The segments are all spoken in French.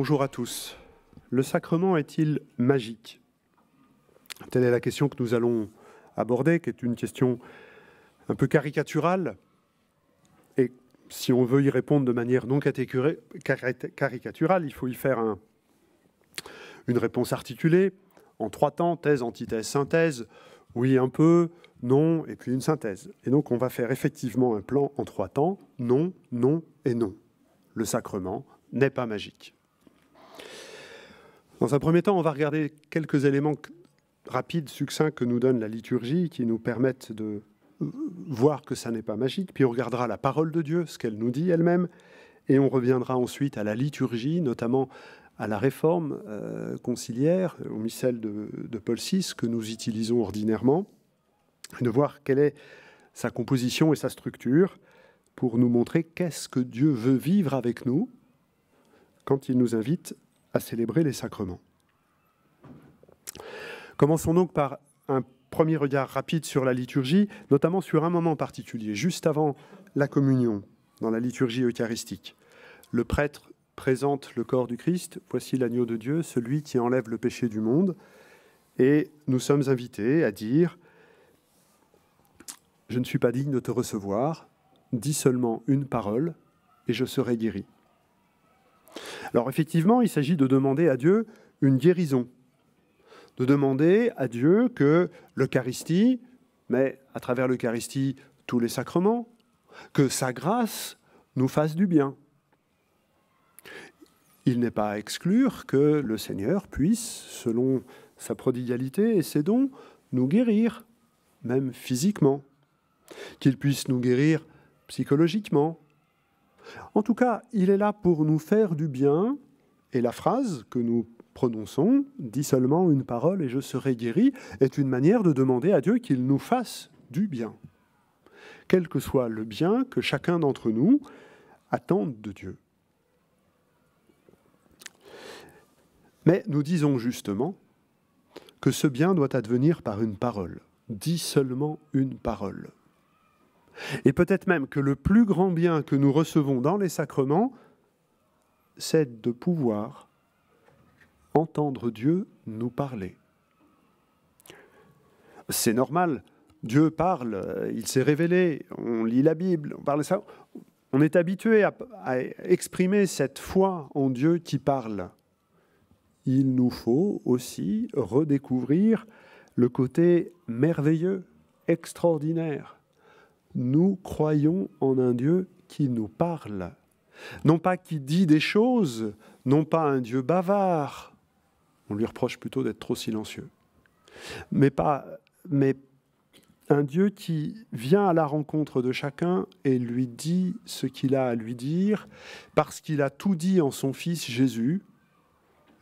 Bonjour à tous. Le sacrement est-il magique? Telle est la question que nous allons aborder, qui est une question un peu caricaturale. Et si on veut y répondre de manière non caricaturale, il faut y faire une réponse articulée, en 3 temps, thèse, antithèse, synthèse, oui un peu, non, et puis une synthèse. Et donc on va faire effectivement un plan en 3 temps, non, non et non. Le sacrement n'est pas magique. Dans un premier temps, on va regarder quelques éléments rapides, succincts que nous donne la liturgie, qui nous permettent de voir que ça n'est pas magique. Puis on regardera la parole de Dieu, ce qu'elle nous dit elle-même, et on reviendra ensuite à la liturgie, notamment à la réforme conciliaire, au missel de Paul VI, que nous utilisons ordinairement, et de voir quelle est sa composition et sa structure, pour nous montrer qu'est-ce que Dieu veut vivre avec nous quand il nous invite à célébrer les sacrements. Commençons donc par un premier regard rapide sur la liturgie, notamment sur un moment particulier, juste avant la communion, dans la liturgie eucharistique. Le prêtre présente le corps du Christ, voici l'agneau de Dieu, celui qui enlève le péché du monde, et nous sommes invités à dire « Je ne suis pas digne de te recevoir, dis seulement une parole, et je serai guéri. » Alors effectivement, il s'agit de demander à Dieu une guérison, de demander à Dieu que l'Eucharistie, mais à travers l'Eucharistie, tous les sacrements, que sa grâce nous fasse du bien. Il n'est pas à exclure que le Seigneur puisse, selon sa prodigalité et ses dons, nous guérir, même physiquement, qu'il puisse nous guérir psychologiquement. En tout cas, il est là pour nous faire du bien, et la phrase que nous prononçons, « dis seulement une parole et je serai guéri », est une manière de demander à Dieu qu'il nous fasse du bien, quel que soit le bien que chacun d'entre nous attende de Dieu. Mais nous disons justement que ce bien doit advenir par une parole. Dis seulement une parole. Et peut-être même que le plus grand bien que nous recevons dans les sacrements, c'est de pouvoir entendre Dieu nous parler. C'est normal, Dieu parle, il s'est révélé, on lit la Bible, on parle de ça. On est habitué à exprimer cette foi en Dieu qui parle. Il nous faut aussi redécouvrir le côté merveilleux, extraordinaire. Nous croyons en un Dieu qui nous parle. Non pas qui dit des choses, non pas un Dieu bavard. On lui reproche plutôt d'être trop silencieux. Mais un Dieu qui vient à la rencontre de chacun et lui dit ce qu'il a à lui dire, parce qu'il a tout dit en son Fils Jésus.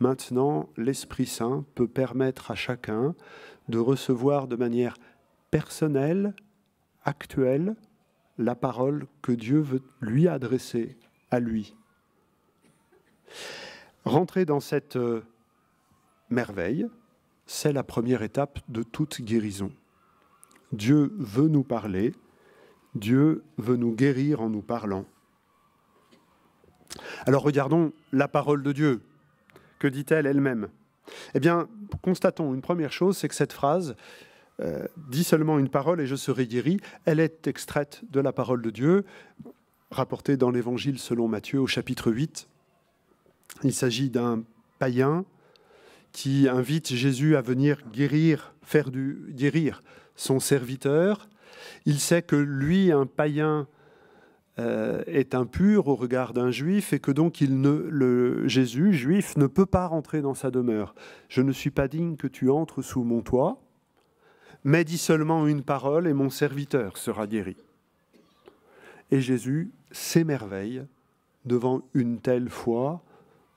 Maintenant, l'Esprit Saint peut permettre à chacun de recevoir de manière personnelle, actuelle, la parole que Dieu veut lui adresser à lui. Rentrer dans cette merveille, c'est la première étape de toute guérison. Dieu veut nous parler, Dieu veut nous guérir en nous parlant. Alors regardons la parole de Dieu. Que dit-elle elle-même? Eh bien, constatons une première chose, c'est que cette phrase « dis seulement une parole et je serai guéri », elle est extraite de la parole de Dieu, rapportée dans l'Évangile selon Matthieu au chapitre 8. Il s'agit d'un païen qui invite Jésus à venir guérir son serviteur. Il sait que lui, un païen, est impur au regard d'un juif et que donc Jésus, juif, ne peut pas rentrer dans sa demeure. « Je ne suis pas digne que tu entres sous mon toit, mais dis seulement une parole et mon serviteur sera guéri. » Et Jésus s'émerveille devant une telle foi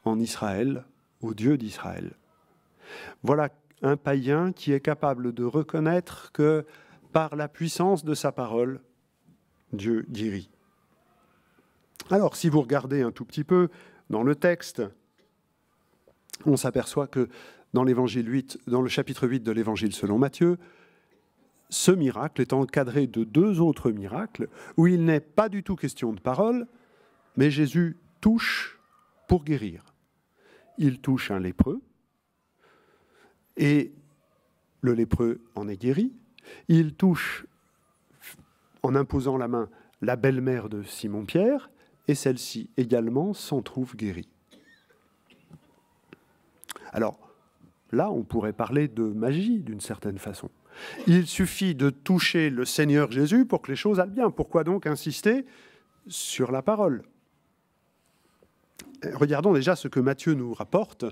en Israël, au Dieu d'Israël. Voilà un païen qui est capable de reconnaître que par la puissance de sa parole, Dieu guérit. Alors, si vous regardez un tout petit peu dans le texte, on s'aperçoit que dans le chapitre 8 de l'Évangile selon Matthieu, ce miracle est encadré de 2 autres miracles où il n'est pas du tout question de parole, mais Jésus touche pour guérir. il touche un lépreux, et le lépreux en est guéri. Il touche, en imposant la main, la belle-mère de Simon-Pierre, et celle-ci également s'en trouve guérie. Alors, là, on pourrait parler de magie, d'une certaine façon. Il suffit de toucher le Seigneur Jésus pour que les choses aillent bien. Pourquoi donc insister sur la parole ? Regardons déjà ce que Matthieu nous rapporte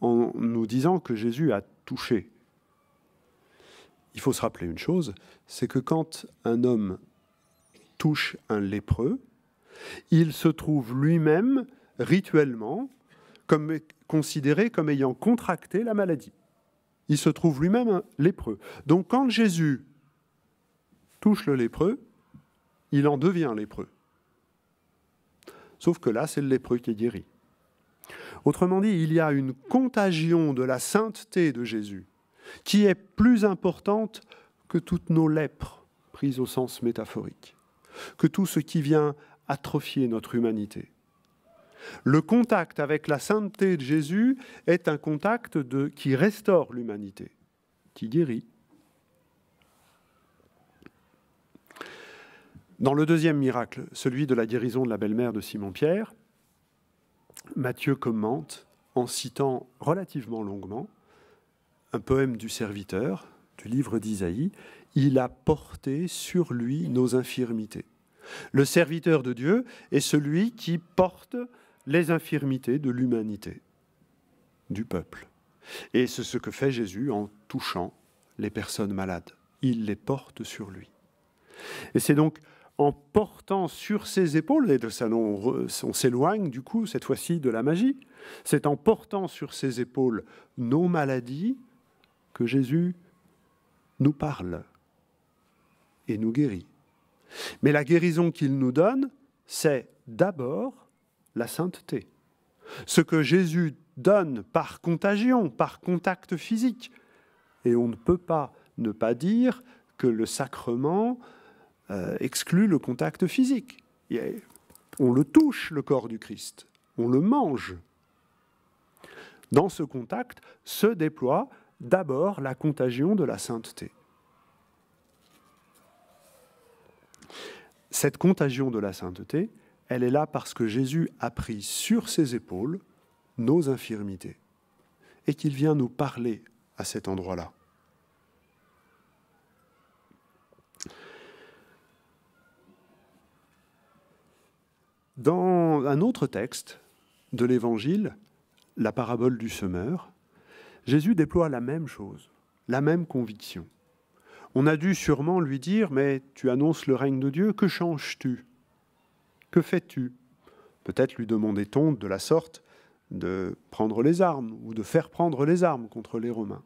en nous disant que Jésus a touché. Il faut se rappeler une chose, c'est que quand un homme touche un lépreux, il se trouve lui-même rituellement considéré comme ayant contracté la maladie. Il se trouve lui-même lépreux. Donc quand Jésus touche le lépreux, il en devient lépreux. Sauf que là, c'est le lépreux qui est guéri. Autrement dit, il y a une contagion de la sainteté de Jésus qui est plus importante que toutes nos lèpres, prises au sens métaphorique, que tout ce qui vient atrophier notre humanité. Le contact avec la sainteté de Jésus est un contact qui restaure l'humanité, qui guérit. Dans le deuxième miracle, celui de la guérison de la belle-mère de Simon-Pierre, Matthieu commente, en citant relativement longuement, un poème du serviteur, du livre d'Isaïe, « Il a porté sur lui nos infirmités ». Le serviteur de Dieu est celui qui porte les infirmités de l'humanité, du peuple. Et c'est ce que fait Jésus en touchant les personnes malades. Il les porte sur lui. Et c'est donc en portant sur ses épaules, et de ça on s'éloigne du coup cette fois-ci de la magie, c'est en portant sur ses épaules nos maladies que Jésus nous parle et nous guérit. Mais la guérison qu'il nous donne, c'est d'abord la sainteté. Ce que Jésus donne par contagion, par contact physique. Et on ne peut pas ne pas dire que le sacrement exclut le contact physique. On le touche, le corps du Christ. On le mange. Dans ce contact se déploie d'abord la contagion de la sainteté. Cette contagion de la sainteté, elle est là parce que Jésus a pris sur ses épaules nos infirmités et qu'il vient nous parler à cet endroit-là. Dans un autre texte de l'Évangile, la parabole du semeur, Jésus déploie la même chose, la même conviction. On a dû sûrement lui dire « Mais tu annonces le règne de Dieu, que changes-tu ? Que fais-tu » Peut-être lui demandait-on de la sorte de prendre les armes ou de faire prendre les armes contre les Romains.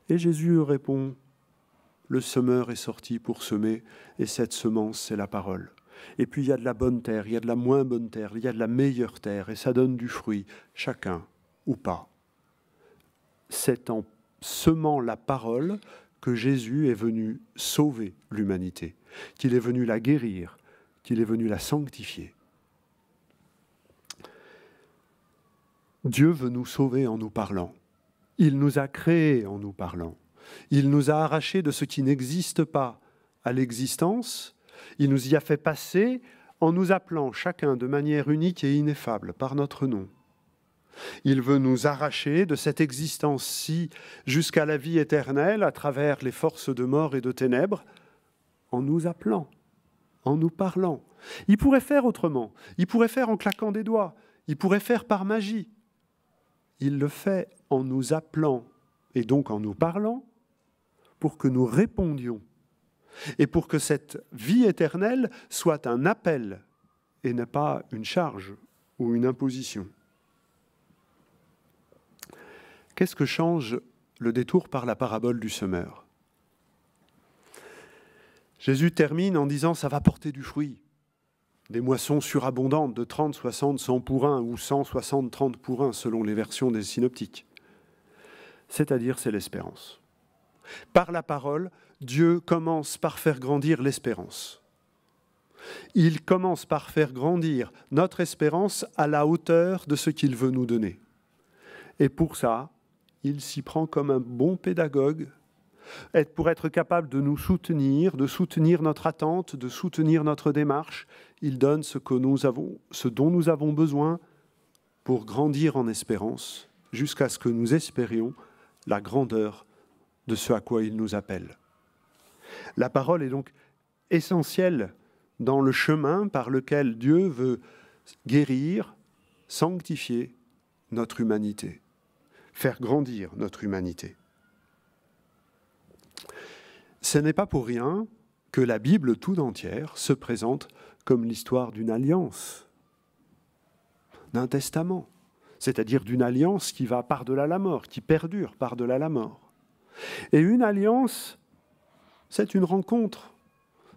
Et Jésus répond « Le semeur est sorti pour semer, et cette semence, c'est la parole. Et puis il y a de la bonne terre, il y a de la moins bonne terre, il y a de la meilleure terre, et ça donne du fruit, chacun ou pas. » C'est en semant la parole que Jésus est venu sauver l'humanité, qu'il est venu la guérir, qu'il est venu la sanctifier. Dieu veut nous sauver en nous parlant. Il nous a créés en nous parlant. Il nous a arrachés de ce qui n'existe pas à l'existence. Il nous y a fait passer en nous appelant chacun de manière unique et ineffable par notre nom. Il veut nous arracher de cette existence-ci jusqu'à la vie éternelle à travers les forces de mort et de ténèbres en nous appelant, en nous parlant. Il pourrait faire autrement. Il pourrait faire en claquant des doigts. Il pourrait faire par magie. Il le fait en nous appelant et donc en nous parlant pour que nous répondions et pour que cette vie éternelle soit un appel et n'est pas une charge ou une imposition. Qu'est-ce que change le détour par la parabole du semeur ? Jésus termine en disant « ça va porter du fruit ». Des moissons surabondantes de 30, 60, 100 pour 1 ou 160, 30 pour 1 selon les versions des synoptiques. C'est-à-dire, c'est l'espérance. Par la parole, Dieu commence par faire grandir l'espérance. Il commence par faire grandir notre espérance à la hauteur de ce qu'il veut nous donner. Et pour ça, il s'y prend comme un bon pédagogue, pour être capable de nous soutenir, de soutenir notre attente, de soutenir notre démarche. Il donne ce dont nous avons besoin pour grandir en espérance, jusqu'à ce que nous espérions la grandeur de ce à quoi il nous appelle. La parole est donc essentielle dans le chemin par lequel Dieu veut guérir, sanctifier notre humanité, faire grandir notre humanité. Ce n'est pas pour rien que la Bible tout entière se présente comme l'histoire d'une alliance, d'un testament, c'est-à-dire d'une alliance qui va par-delà la mort, qui perdure par-delà la mort. Et une alliance, c'est une rencontre,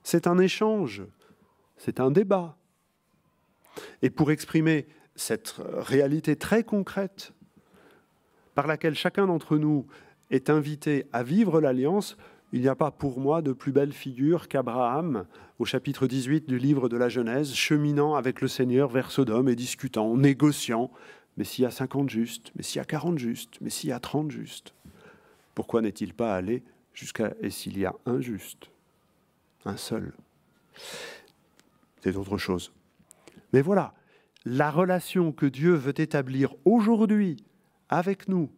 c'est un échange, c'est un débat. Et pour exprimer cette réalité très concrète par laquelle chacun d'entre nous est invité à vivre l'alliance, il n'y a pas pour moi de plus belle figure qu'Abraham, au chapitre 18 du livre de la Genèse, cheminant avec le Seigneur vers Sodome et discutant, négociant, mais s'il y a 50 justes, mais s'il y a 40 justes, mais s'il y a 30 justes, pourquoi n'est-il pas allé jusqu'à « et s'il y a un juste ?» Un seul. C'est autre chose. Mais voilà, la relation que Dieu veut établir aujourd'hui avec nous,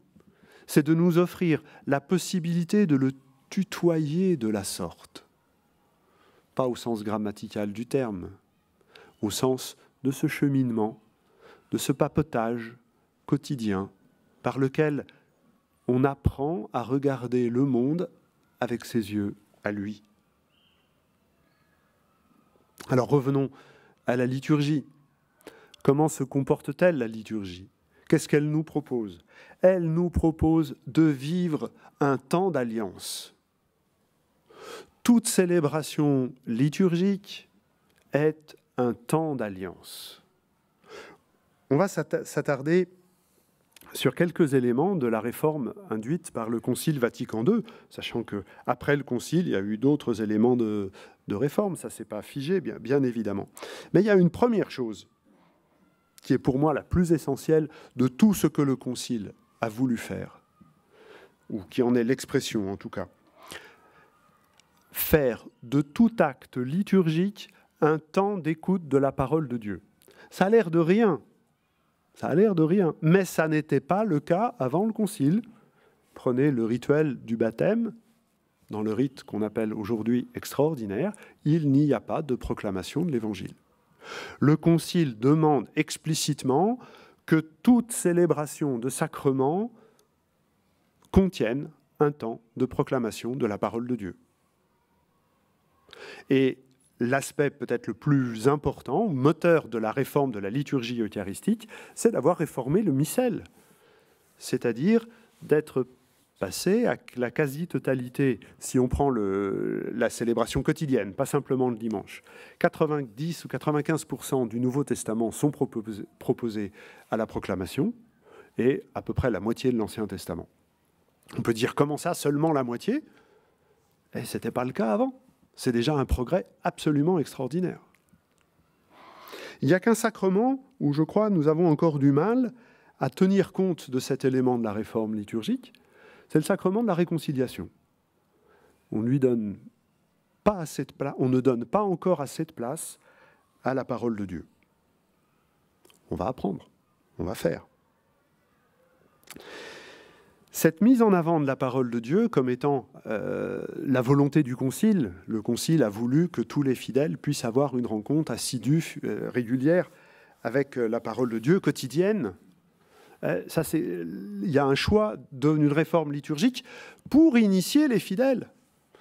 c'est de nous offrir la possibilité de le tutoyer de la sorte. Pas au sens grammatical du terme, au sens de ce cheminement, de ce papotage quotidien par lequel on apprend à regarder le monde avec ses yeux à lui. Alors revenons à la liturgie. Comment se comporte-t-elle la liturgie ? Qu'est-ce qu'elle nous propose ? Elle nous propose de vivre un temps d'alliance. Toute célébration liturgique est un temps d'alliance. On va s'attarder sur quelques éléments de la réforme induite par le Concile Vatican II, sachant qu'après le Concile, il y a eu d'autres éléments de réforme, ça ne s'est pas figé, bien évidemment. Mais il y a une première chose qui est pour moi la plus essentielle de tout ce que le Concile a voulu faire, ou qui en est l'expression en tout cas. Faire de tout acte liturgique un temps d'écoute de la parole de Dieu. Ça a l'air de rien, mais ça n'était pas le cas avant le Concile. Prenez le rituel du baptême, dans le rite qu'on appelle aujourd'hui extraordinaire, il n'y a pas de proclamation de l'Évangile. Le Concile demande explicitement que toute célébration de sacrement contienne un temps de proclamation de la parole de Dieu. Et l'aspect peut-être le plus important, moteur de la réforme de la liturgie eucharistique, c'est d'avoir réformé le missel, c'est-à-dire d'être passé à la quasi-totalité, si on prend la célébration quotidienne, pas simplement le dimanche. 90 ou 95% du Nouveau Testament sont proposés à la proclamation et à peu près la moitié de l'Ancien Testament. On peut dire comment ça, seulement la moitié ? Et ce n'était pas le cas avant. C'est déjà un progrès absolument extraordinaire. Il n'y a qu'un sacrement où, je crois, nous avons encore du mal à tenir compte de cet élément de la réforme liturgique, c'est le sacrement de la réconciliation. On ne donne pas encore assez de place à la parole de Dieu. On va apprendre, on va faire. Cette mise en avant de la parole de Dieu comme étant la volonté du Concile, le Concile a voulu que tous les fidèles puissent avoir une rencontre assidue, régulière, avec la parole de Dieu, quotidienne. Il y a un choix d'une réforme liturgique pour initier les fidèles.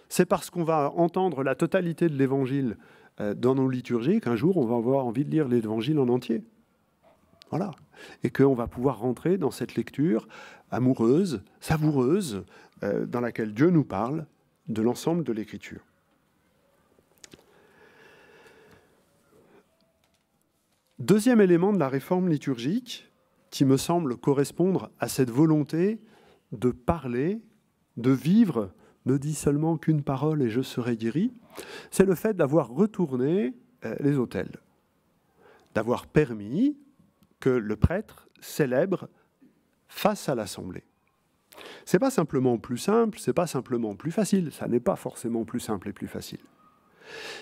C'est parce qu'on va entendre la totalité de l'Évangile dans nos liturgies qu'un jour on va avoir envie de lire l'Évangile en entier. Voilà. Et qu'on va pouvoir rentrer dans cette lecture amoureuse, savoureuse, dans laquelle Dieu nous parle de l'ensemble de l'Écriture. Deuxième élément de la réforme liturgique, qui me semble correspondre à cette volonté de parler, de vivre, ne dis seulement qu'une parole et je serai guéri, c'est le fait d'avoir retourné les autels, d'avoir permis que le prêtre célèbre face à l'Assemblée. Ce n'est pas simplement plus simple, ce n'est pas simplement plus facile, ça n'est pas forcément plus simple et plus facile.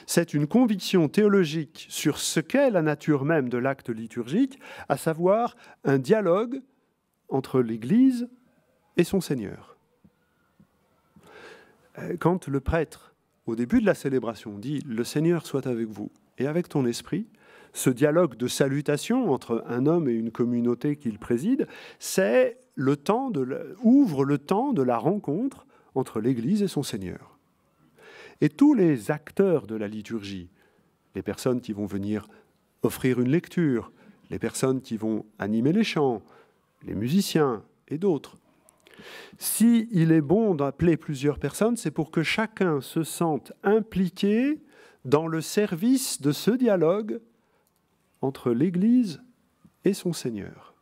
C'est une conviction théologique sur ce qu'est la nature même de l'acte liturgique, à savoir un dialogue entre l'Église et son Seigneur. Quand le prêtre, au début de la célébration, dit « Le Seigneur soit avec vous et avec ton esprit », ce dialogue de salutation entre un homme et une communauté qu'il préside, c'est ouvre le temps de la rencontre entre l'Église et son Seigneur. Et tous les acteurs de la liturgie, les personnes qui vont venir offrir une lecture, les personnes qui vont animer les chants, les musiciens et d'autres, s'il est bon d'appeler plusieurs personnes, c'est pour que chacun se sente impliqué dans le service de ce dialogue entre l'Église et son Seigneur.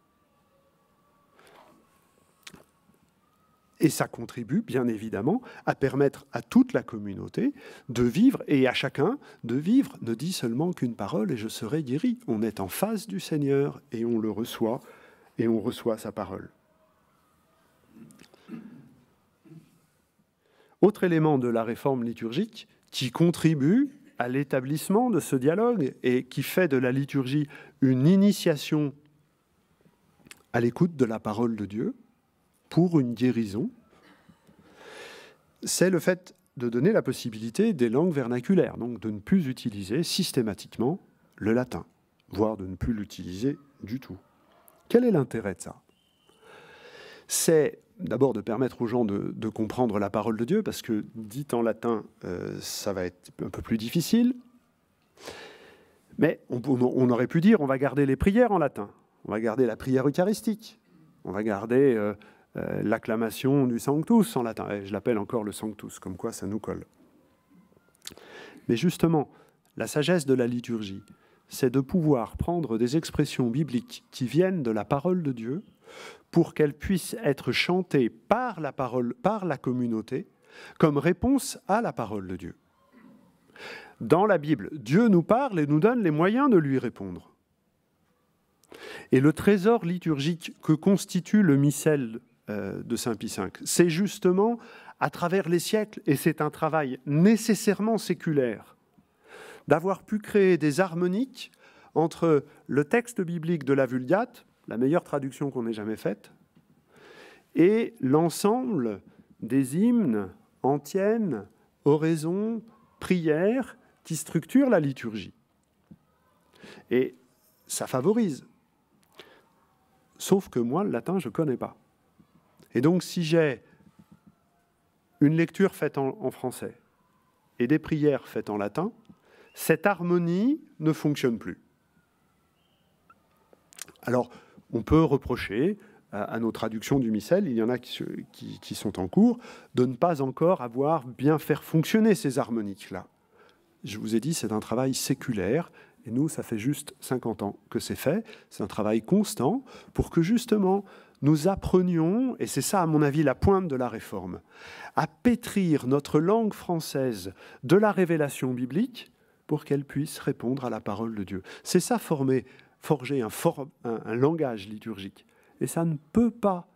Et ça contribue, bien évidemment, à permettre à toute la communauté de vivre, et à chacun de vivre, ne dit seulement qu'une parole et je serai guéri. On est en face du Seigneur et on le reçoit, et on reçoit sa parole. Autre élément de la réforme liturgique qui contribue à l'établissement de ce dialogue et qui fait de la liturgie une initiation à l'écoute de la parole de Dieu, pour une guérison, c'est le fait de donner la possibilité des langues vernaculaires, donc de ne plus utiliser systématiquement le latin, voire de ne plus l'utiliser du tout. Quel est l'intérêt de ça? C'est d'abord de permettre aux gens de comprendre la parole de Dieu, parce que dit en latin, ça va être un peu plus difficile, mais on aurait pu dire on va garder les prières en latin, on va garder la prière eucharistique, on va garder l'acclamation du Sanctus en latin. Je l'appelle encore le Sanctus, comme quoi ça nous colle. Mais justement, la sagesse de la liturgie, c'est de pouvoir prendre des expressions bibliques qui viennent de la parole de Dieu pour qu'elles puissent être chantées par la parole, par la communauté, comme réponse à la parole de Dieu. Dans la Bible, Dieu nous parle et nous donne les moyens de lui répondre. Et le trésor liturgique que constitue le missel de Saint Pie V, c'est justement à travers les siècles, et c'est un travail nécessairement séculaire, d'avoir pu créer des harmoniques entre le texte biblique de la Vulgate, la meilleure traduction qu'on ait jamais faite, et l'ensemble des hymnes, antiennes, oraisons, prières qui structurent la liturgie. Et ça favorise. Sauf que moi, le latin, je ne connais pas. Et donc, si j'ai une lecture faite en français et des prières faites en latin, cette harmonie ne fonctionne plus. Alors, on peut reprocher à nos traductions du missel, il y en a qui sont en cours, de ne pas encore avoir bien fait fonctionner ces harmoniques-là. Je vous ai dit, c'est un travail séculaire, et nous, ça fait juste 50 ans que c'est fait. C'est un travail constant pour que, justement, nous apprenions, et c'est ça, à mon avis, la pointe de la réforme, à pétrir notre langue française de la révélation biblique pour qu'elle puisse répondre à la parole de Dieu. C'est ça, forger un langage liturgique. Et ça ne peut pas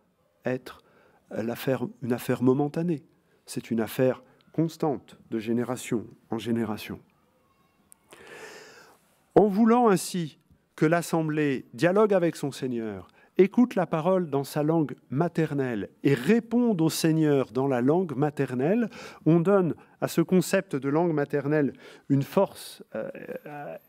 être une affaire momentanée. C'est une affaire constante, de génération en génération. En voulant ainsi que l'Assemblée dialogue avec son Seigneur, écoute la parole dans sa langue maternelle et réponde au Seigneur dans la langue maternelle, on donne à ce concept de langue maternelle une force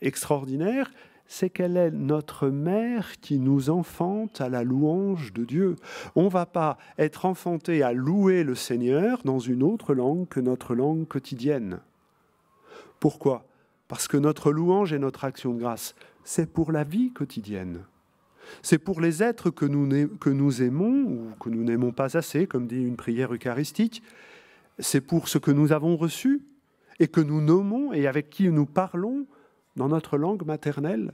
extraordinaire, c'est qu'elle est notre mère qui nous enfante à la louange de Dieu. On ne va pas être enfanté à louer le Seigneur dans une autre langue que notre langue quotidienne. Pourquoi ? Parce que notre louange et notre action de grâce, c'est pour la vie quotidienne. C'est pour les êtres que nous aimons ou que nous n'aimons pas assez, comme dit une prière eucharistique. C'est pour ce que nous avons reçu et que nous nommons et avec qui nous parlons dans notre langue maternelle.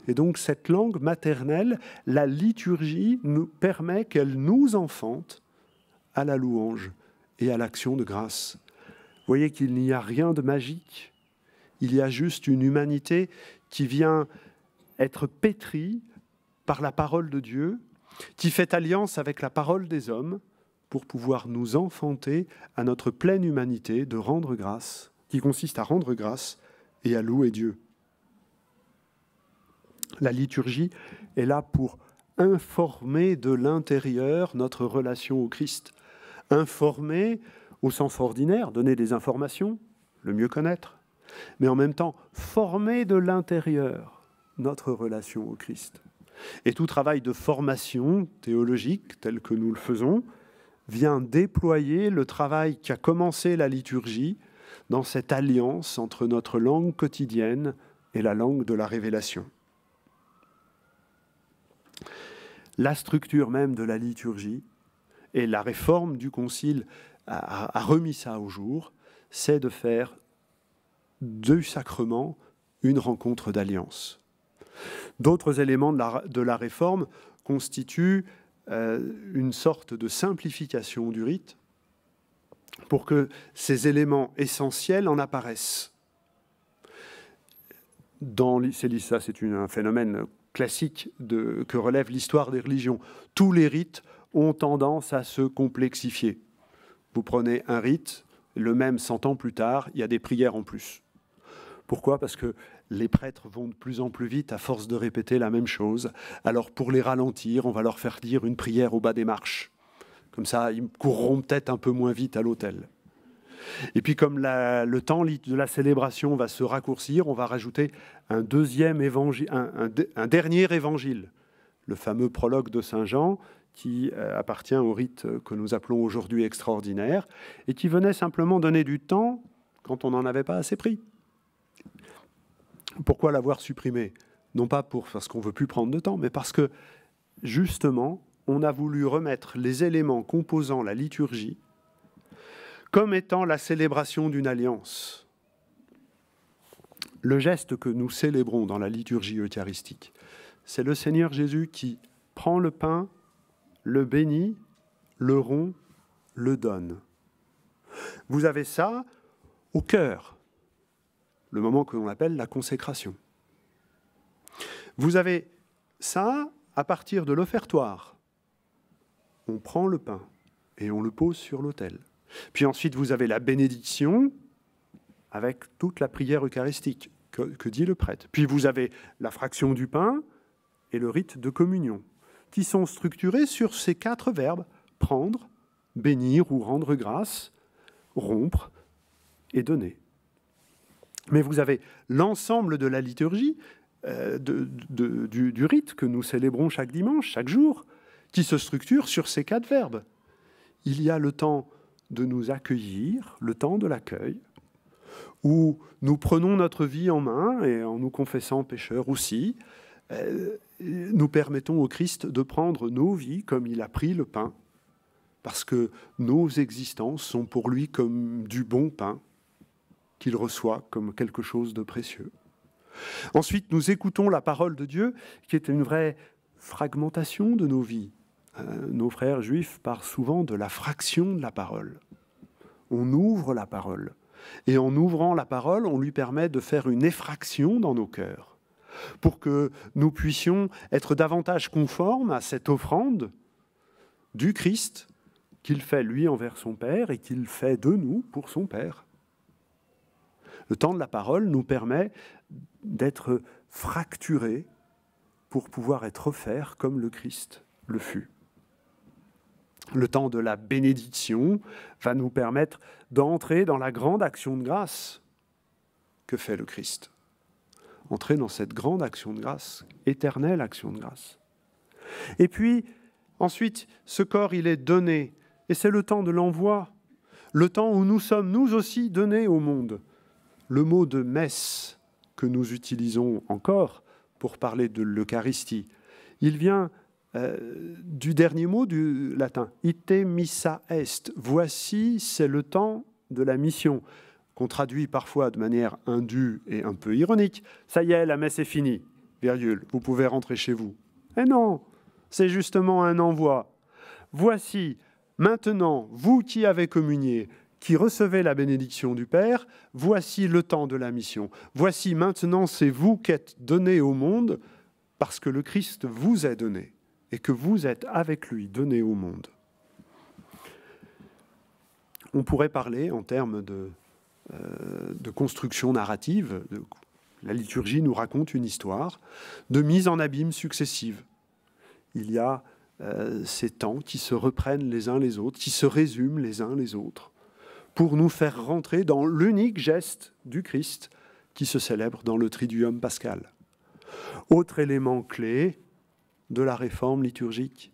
Et donc cette langue maternelle, la liturgie nous permet qu'elle nous enfante à la louange et à l'action de grâce. Vous voyez qu'il n'y a rien de magique. Il y a juste une humanité qui vient être pétrie par la parole de Dieu qui fait alliance avec la parole des hommes pour pouvoir nous enfanter à notre pleine humanité de rendre grâce, qui consiste à rendre grâce et à louer Dieu. La liturgie est là pour informer de l'intérieur notre relation au Christ. Informer au sens ordinaire, donner des informations, le mieux connaître, mais en même temps former de l'intérieur notre relation au Christ. Et tout travail de formation théologique, tel que nous le faisons, vient déployer le travail qu'a commencé la liturgie dans cette alliance entre notre langue quotidienne et la langue de la révélation. La structure même de la liturgie et la réforme du Concile a remis ça au jour, c'est de faire du sacrement une rencontre d'alliance. D'autres éléments de la réforme constituent une sorte de simplification du rite pour que ces éléments essentiels en apparaissent. Ça, c'est un phénomène classique que relève l'histoire des religions. Tous les rites ont tendance à se complexifier. Vous prenez un rite, le même 100 ans plus tard, il y a des prières en plus. Pourquoi ? Parce que les prêtres vont de plus en plus vite à force de répéter la même chose. Alors pour les ralentir, on va leur faire dire une prière au bas des marches. Comme ça, ils courront peut-être un peu moins vite à l'autel. Et puis comme le temps de la célébration va se raccourcir, on va rajouter un deuxième évangile, un dernier évangile, le fameux prologue de Saint Jean, qui appartient au rite que nous appelons aujourd'hui extraordinaire, et qui venait simplement donner du temps quand on n'en avait pas assez pris. Pourquoi l'avoir supprimé ? Non pas parce qu'on ne veut plus prendre de temps, mais parce que, justement, on a voulu remettre les éléments composant la liturgie comme étant la célébration d'une alliance. Le geste que nous célébrons dans la liturgie eucharistique, c'est le Seigneur Jésus qui prend le pain, le bénit, le rompt, le donne. Vous avez ça au cœur, le moment que l'on appelle la consécration. Vous avez ça à partir de l'offertoire. On prend le pain et on le pose sur l'autel. Puis ensuite, vous avez la bénédiction avec toute la prière eucharistique que dit le prêtre. Puis vous avez la fraction du pain et le rite de communion, qui sont structurés sur ces 4 verbes, prendre, bénir ou rendre grâce, rompre et donner. Mais vous avez l'ensemble de la liturgie, du rite que nous célébrons chaque dimanche, chaque jour, qui se structure sur ces 4 verbes. Il y a le temps de nous accueillir, le temps de l'accueil, où nous prenons notre vie en main, et en nous confessant pécheurs aussi, nous permettons au Christ de prendre nos vies comme il a pris le pain, parce que nos existences sont pour lui comme du bon pain, qu'il reçoit comme quelque chose de précieux. Ensuite, nous écoutons la parole de Dieu, qui est une vraie fragmentation de nos vies. Nos frères juifs parlent souvent de la fraction de la parole. On ouvre la parole. Et en ouvrant la parole, on lui permet de faire une effraction dans nos cœurs, pour que nous puissions être davantage conformes à cette offrande du Christ qu'il fait, lui, envers son Père, et qu'il fait de nous pour son Père. Le temps de la parole nous permet d'être fracturés pour pouvoir être offerts comme le Christ le fut. Le temps de la bénédiction va nous permettre d'entrer dans la grande action de grâce que fait le Christ. Entrer dans cette grande action de grâce, éternelle action de grâce. Et puis, ensuite, ce corps, il est donné. Et c'est le temps de l'envoi, le temps où nous sommes, nous aussi, donnés au monde. Le mot de messe que nous utilisons encore pour parler de l'Eucharistie, il vient du dernier mot du latin, ite missa est. Voici, c'est le temps de la mission, qu'on traduit parfois de manière indue et un peu ironique. Ça y est, la messe est finie, virgule, vous pouvez rentrer chez vous. Eh non, c'est justement un envoi. Voici, maintenant, vous qui avez communié, qui recevez la bénédiction du Père, voici le temps de la mission. Voici maintenant, c'est vous qui êtes donnés au monde parce que le Christ vous est donné. et que vous êtes avec lui donné au monde. On pourrait parler en termes de construction narrative, la liturgie nous raconte une histoire, de mise en abîme successive. Il y a ces temps qui se reprennent les uns les autres, qui se résument les uns les autres, pour nous faire rentrer dans l'unique geste du Christ qui se célèbre dans le Triduum pascal. Autre élément clé de la réforme liturgique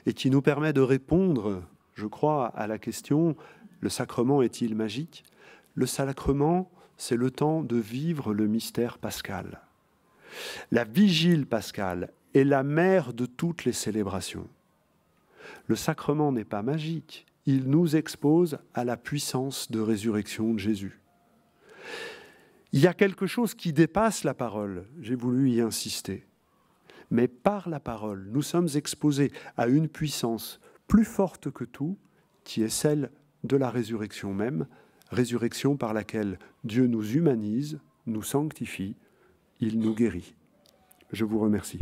et qui nous permet de répondre, je crois, à la question « Le sacrement est-il magique ?» Le sacrement, c'est le temps de vivre le mystère pascal. La vigile pascale est la mère de toutes les célébrations. Le sacrement n'est pas magique, il nous expose à la puissance de résurrection de Jésus. Il y a quelque chose qui dépasse la parole, j'ai voulu y insister. Mais par la parole, nous sommes exposés à une puissance plus forte que tout, qui est celle de la résurrection même, résurrection par laquelle Dieu nous humanise, nous sanctifie, il nous guérit. Je vous remercie.